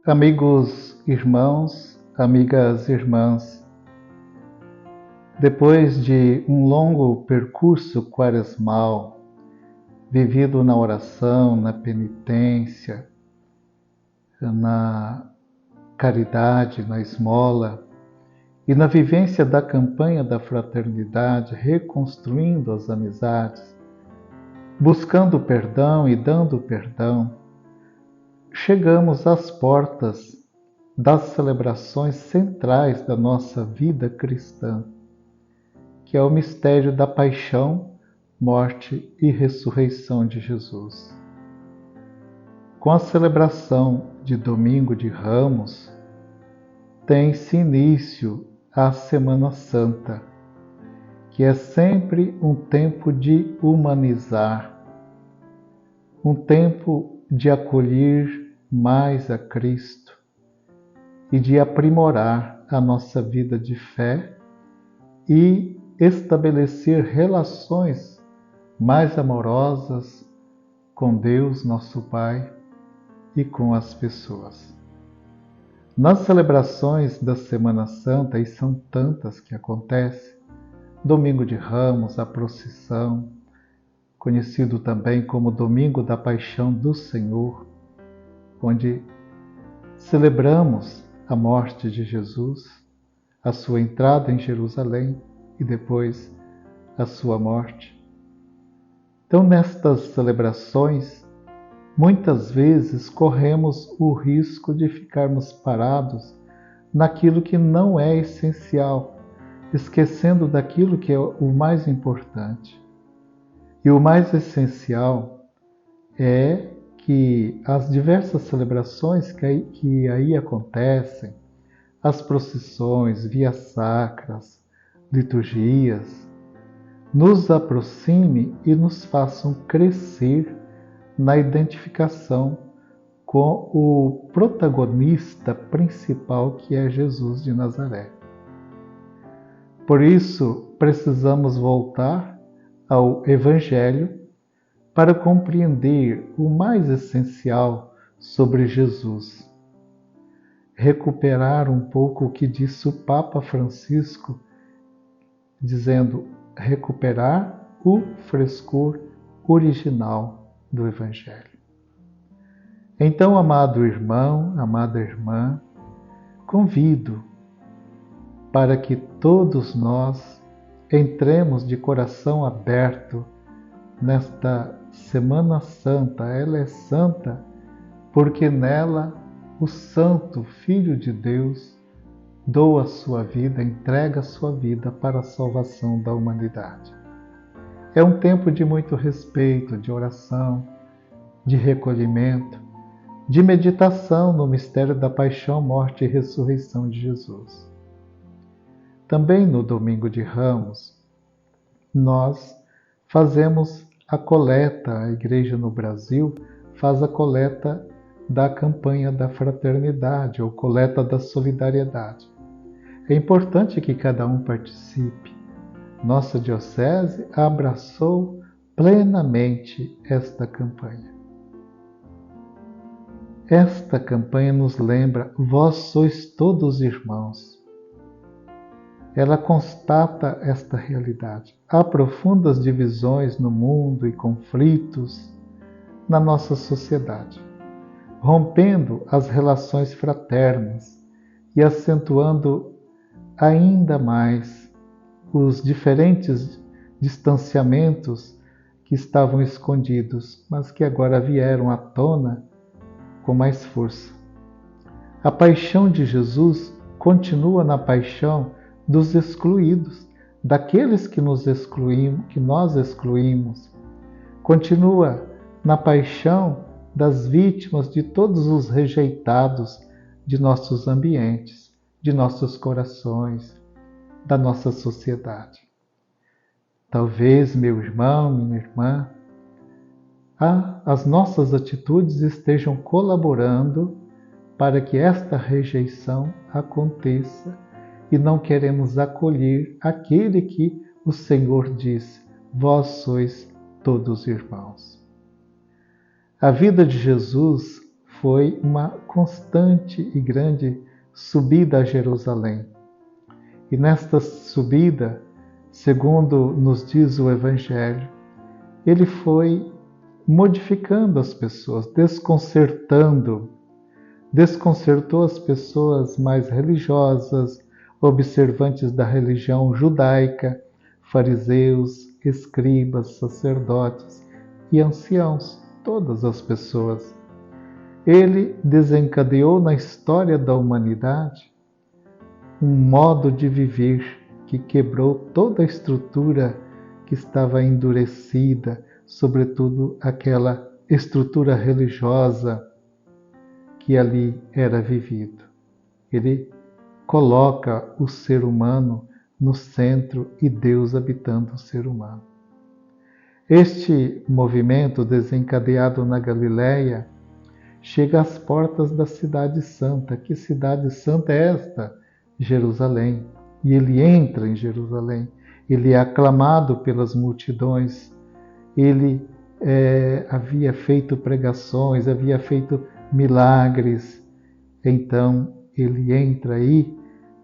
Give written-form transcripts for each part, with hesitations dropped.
Amigos irmãos, amigas irmãs, depois de um longo percurso quaresmal, vivido na oração, na penitência, na caridade, na esmola e na vivência da campanha da fraternidade, reconstruindo as amizades, buscando perdão e dando perdão, chegamos às portas das celebrações centrais da nossa vida cristã, que é o mistério da paixão, morte e ressurreição de Jesus. Com a celebração de Domingo de Ramos, tem-se início a Semana Santa, que é sempre um tempo de humanizar, um tempo de acolher mais a Cristo e de aprimorar a nossa vida de fé e estabelecer relações mais amorosas com Deus, nosso Pai, e com as pessoas. Nas celebrações da Semana Santa, e são tantas que acontecem, Domingo de Ramos, a procissão, conhecido também como Domingo da Paixão do Senhor, onde celebramos a morte de Jesus, a sua entrada em Jerusalém e depois a sua morte. Então, nestas celebrações, muitas vezes corremos o risco de ficarmos parados naquilo que não é essencial, esquecendo daquilo que é o mais importante. E o mais essencial é que as diversas celebrações que aí acontecem, as procissões, vias sacras, liturgias, nos aproxime e nos façam crescer na identificação com o protagonista principal, que é Jesus de Nazaré. Por isso, precisamos voltar ao Evangelho para compreender o mais essencial sobre Jesus. Recuperar um pouco o que disse o Papa Francisco, dizendo recuperar o frescor original do Evangelho. Então, amado irmão, amada irmã, convido para que todos nós entremos de coração aberto nesta Semana Santa. Ela é santa porque nela o Santo Filho de Deus doa a sua vida, entrega a sua vida para a salvação da humanidade. É um tempo de muito respeito, de oração, de recolhimento, de meditação no mistério da paixão, morte e ressurreição de Jesus. Também no Domingo de Ramos, nós fazemos a coleta, a Igreja no Brasil faz a coleta da campanha da fraternidade, ou coleta da solidariedade. É importante que cada um participe. Nossa diocese abraçou plenamente esta campanha. Esta campanha nos lembra: vós sois todos irmãos. Ela constata esta realidade. Há profundas divisões no mundo e conflitos na nossa sociedade, rompendo as relações fraternas e acentuando ainda mais os diferentes distanciamentos que estavam escondidos, mas que agora vieram à tona com mais força. A paixão de Jesus continua na paixão dos excluídos, daqueles que nós excluímos. Continua na paixão das vítimas, de todos os rejeitados de nossos ambientes, de nossos corações, da nossa sociedade. Talvez, meu irmão, minha irmã, as nossas atitudes estejam colaborando para que esta rejeição aconteça e não queremos acolher aquele que o Senhor disse: vós sois todos irmãos. A vida de Jesus foi uma constante e grande subida a Jerusalém. E nesta subida, segundo nos diz o Evangelho, ele foi modificando as pessoas, desconcertou as pessoas mais religiosas, observantes da religião judaica, fariseus, escribas, sacerdotes e anciãos, todas as pessoas. Ele desencadeou na história da humanidade um modo de viver que quebrou toda a estrutura que estava endurecida, sobretudo aquela estrutura religiosa que ali era vivido. Ele coloca o ser humano no centro e Deus habitando o ser humano. Este movimento desencadeado na Galileia chega às portas da Cidade Santa. Que Cidade Santa é esta? Jerusalém. E ele entra em Jerusalém. Ele é aclamado pelas multidões. Ele havia feito pregações, havia feito milagres. Então ele entra aí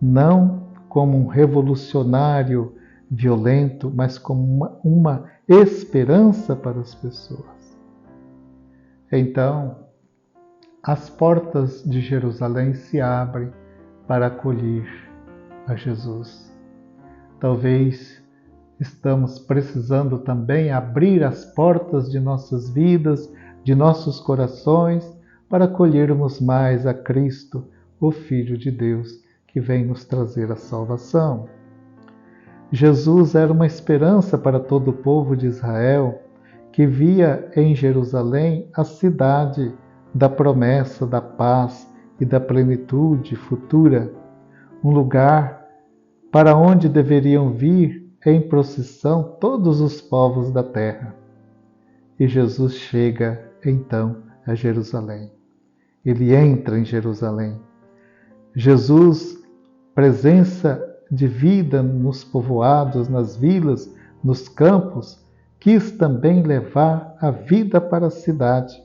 não como um revolucionário violento, mas como uma esperança para as pessoas. Então, as portas de Jerusalém se abrem para acolher a Jesus. Talvez estamos precisando também abrir as portas de nossas vidas, de nossos corações, para acolhermos mais a Cristo, o Filho de Deus, que vem nos trazer a salvação. Jesus era uma esperança para todo o povo de Israel, que via em Jerusalém a cidade da promessa, da paz e da plenitude futura, um lugar para onde deveriam vir em procissão todos os povos da terra. E Jesus chega então a Jerusalém. Ele entra em Jerusalém. Jesus, presença de vida nos povoados, nas vilas, nos campos, quis também levar a vida para a cidade.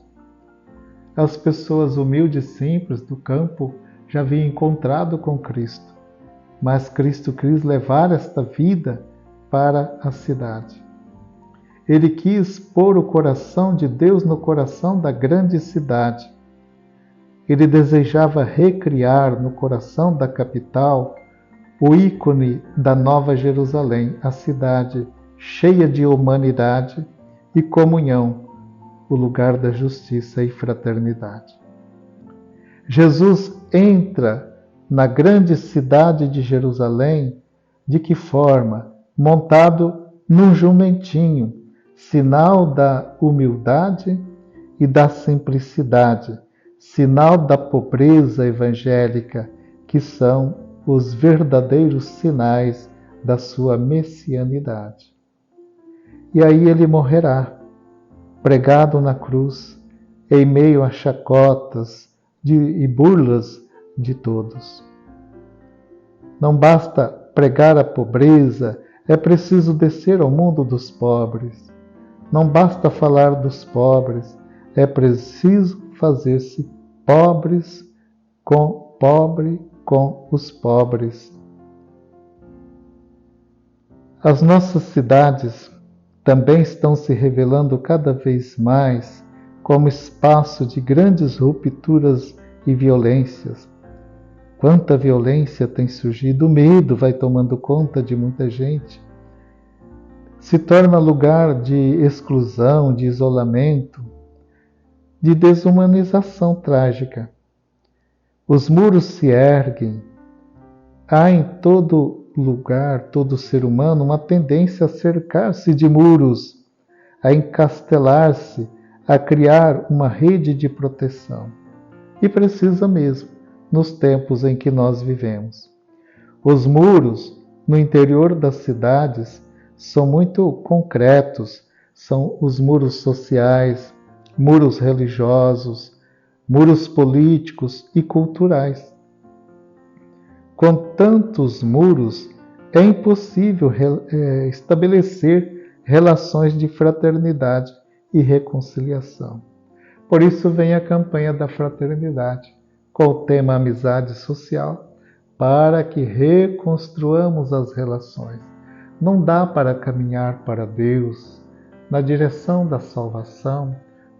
As pessoas humildes e simples do campo já haviam encontrado com Cristo, mas Cristo quis levar esta vida para a cidade. Ele quis pôr o coração de Deus no coração da grande cidade. Ele desejava recriar no coração da capital o ícone da Nova Jerusalém, a cidade cheia de humanidade e comunhão, o lugar da justiça e fraternidade. Jesus entra na grande cidade de Jerusalém, de que forma? Montado num jumentinho, sinal da humildade e da simplicidade, sinal da pobreza evangélica, que são os verdadeiros sinais da sua messianidade. E aí ele morrerá, pregado na cruz, em meio a chacotas e burlas de todos. Não basta pregar a pobreza, é preciso descer ao mundo dos pobres. Não basta falar dos pobres, é preciso fazer-se pobre com os pobres. As nossas cidades também estão se revelando cada vez mais como espaço de grandes rupturas e violências. Quanta violência tem surgido, o medo vai tomando conta de muita gente. Se torna lugar de exclusão, de isolamento, de desumanização trágica. Os muros se erguem. Há em todo lugar, todo ser humano, uma tendência a cercar-se de muros, a encastelar-se, a criar uma rede de proteção. E precisa mesmo, nos tempos em que nós vivemos. Os muros no interior das cidades são muito concretos, são os muros sociais, muros religiosos, muros políticos e culturais. Com tantos muros, é impossível estabelecer relações de fraternidade e reconciliação. Por isso vem a campanha da fraternidade, com o tema amizade social, para que reconstruamos as relações. Não dá para caminhar para Deus na direção da salvação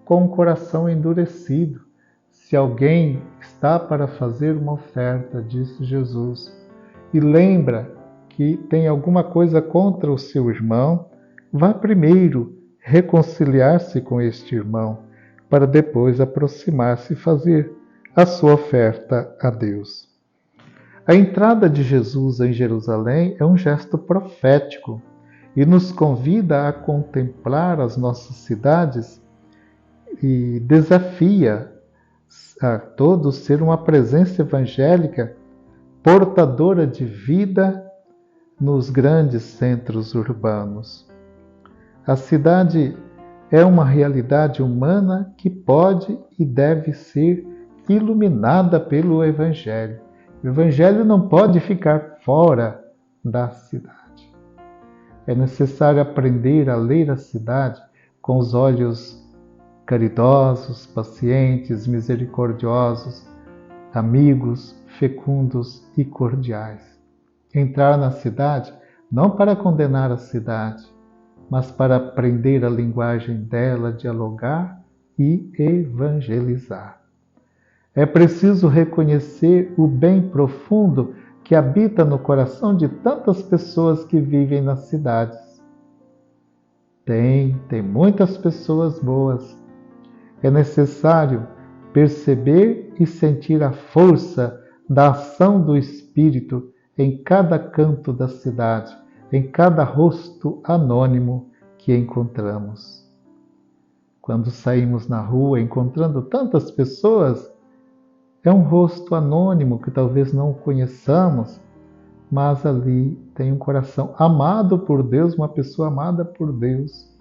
com o coração endurecido. Se alguém está para fazer uma oferta, disse Jesus, e lembra que tem alguma coisa contra o seu irmão, vá primeiro reconciliar-se com este irmão, para depois aproximar-se e fazer a sua oferta a Deus. A entrada de Jesus em Jerusalém é um gesto profético e nos convida a contemplar as nossas cidades e desafia a todos ser uma presença evangélica portadora de vida nos grandes centros urbanos. A cidade é uma realidade humana que pode e deve ser iluminada pelo Evangelho. O Evangelho não pode ficar fora da cidade. É necessário aprender a ler a cidade com os olhos caridosos, pacientes, misericordiosos, amigos, fecundos e cordiais. Entrar na cidade não para condenar a cidade, mas para aprender a linguagem dela, dialogar e evangelizar. É preciso reconhecer o bem profundo que habita no coração de tantas pessoas que vivem nas cidades. Tem muitas pessoas boas. É necessário perceber e sentir a força da ação do Espírito em cada canto da cidade, em cada rosto anônimo que encontramos. Quando saímos na rua encontrando tantas pessoas, é um rosto anônimo que talvez não conheçamos, mas ali tem um coração amado por Deus, uma pessoa amada por Deus,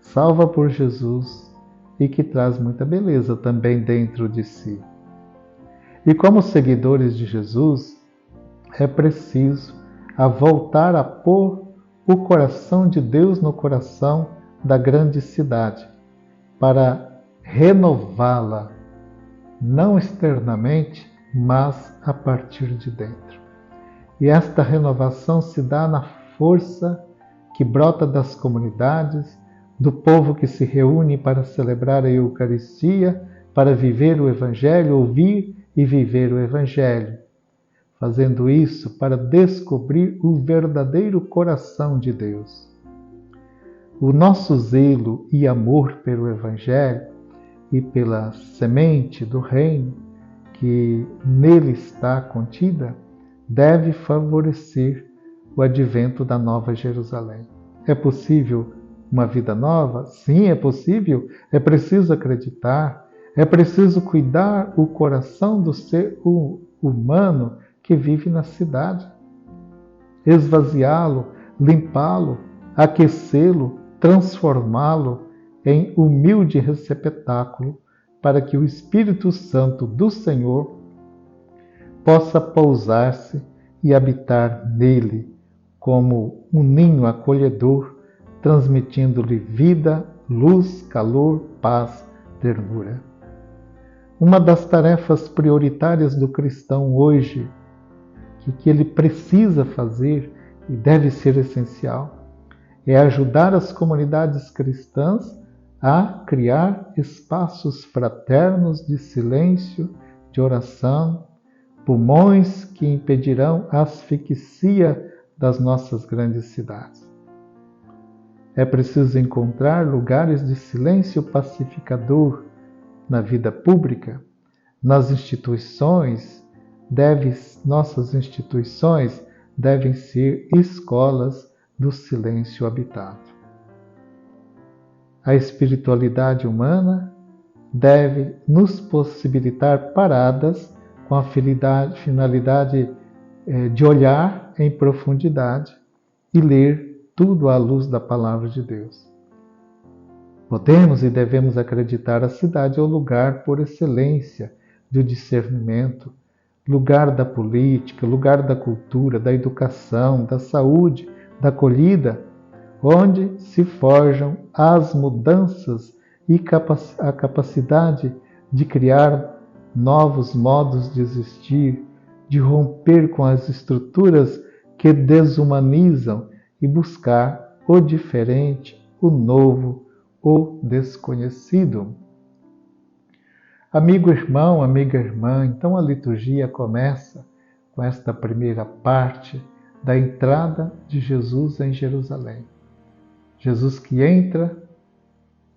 salva por Jesus e que traz muita beleza também dentro de si. E como seguidores de Jesus, é preciso voltar a pôr o coração de Deus no coração da grande cidade, para renová-la, não externamente, mas a partir de dentro. E esta renovação se dá na força que brota das comunidades, do povo que se reúne para celebrar a Eucaristia, para viver o Evangelho, ouvir e viver o Evangelho, fazendo isso para descobrir o verdadeiro coração de Deus. O nosso zelo e amor pelo Evangelho e pela semente do reino que nele está contida deve favorecer o advento da Nova Jerusalém. É possível uma vida nova? Sim, é possível. É preciso acreditar. É preciso cuidar o coração do ser humano que vive na cidade. Esvaziá-lo, limpá-lo, aquecê-lo, transformá-lo em humilde receptáculo para que o Espírito Santo do Senhor possa pousar-se e habitar nele como um ninho acolhedor, transmitindo-lhe vida, luz, calor, paz, ternura. Uma das tarefas prioritárias do cristão hoje, que ele precisa fazer e deve ser essencial, é ajudar as comunidades cristãs a criar espaços fraternos de silêncio, de oração, pulmões que impedirão a asfixia das nossas grandes cidades. É preciso encontrar lugares de silêncio pacificador na vida pública, nas instituições. Nossas instituições devem ser escolas do silêncio habitado. A espiritualidade humana deve nos possibilitar paradas com a finalidade de olhar em profundidade e ler tudo à luz da Palavra de Deus. Podemos e devemos acreditar a cidade é o lugar por excelência do discernimento, lugar da política, lugar da cultura, da educação, da saúde, da acolhida, onde se forjam as mudanças e a capacidade de criar novos modos de existir, de romper com as estruturas que desumanizam e buscar o diferente, o novo, o desconhecido. Amigo irmão, amiga irmã, então a liturgia começa com esta primeira parte da entrada de Jesus em Jerusalém. Jesus que entra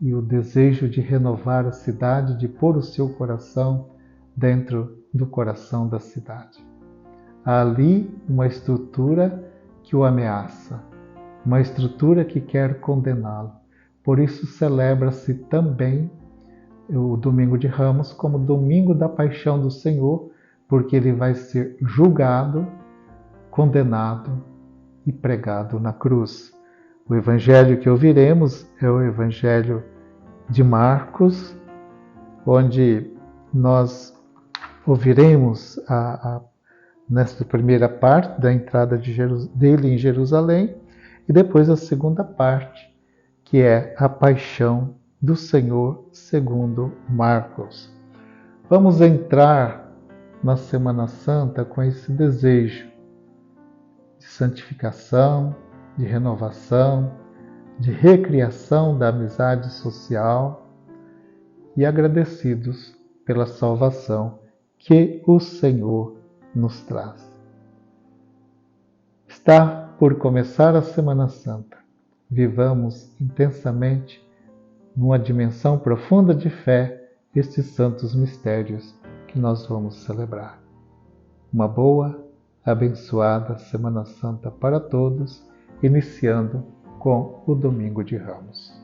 e o desejo de renovar a cidade, de pôr o seu coração dentro do coração da cidade. Há ali uma estrutura que o ameaça, uma estrutura que quer condená-lo. Por isso celebra-se também o Domingo de Ramos como Domingo da Paixão do Senhor, porque ele vai ser julgado, condenado e pregado na cruz. O evangelho que ouviremos é o evangelho de Marcos, onde nós ouviremos nesta primeira parte da entrada dele em Jerusalém e depois a segunda parte, que é a paixão do Senhor segundo Marcos. Vamos entrar na Semana Santa com esse desejo de santificação, de renovação, de recriação da amizade social e agradecidos pela salvação que o Senhor nos traz. Está por começar a Semana Santa. Vivamos intensamente, numa dimensão profunda de fé, estes santos mistérios que nós vamos celebrar. Uma boa, abençoada Semana Santa para todos, iniciando com o Domingo de Ramos.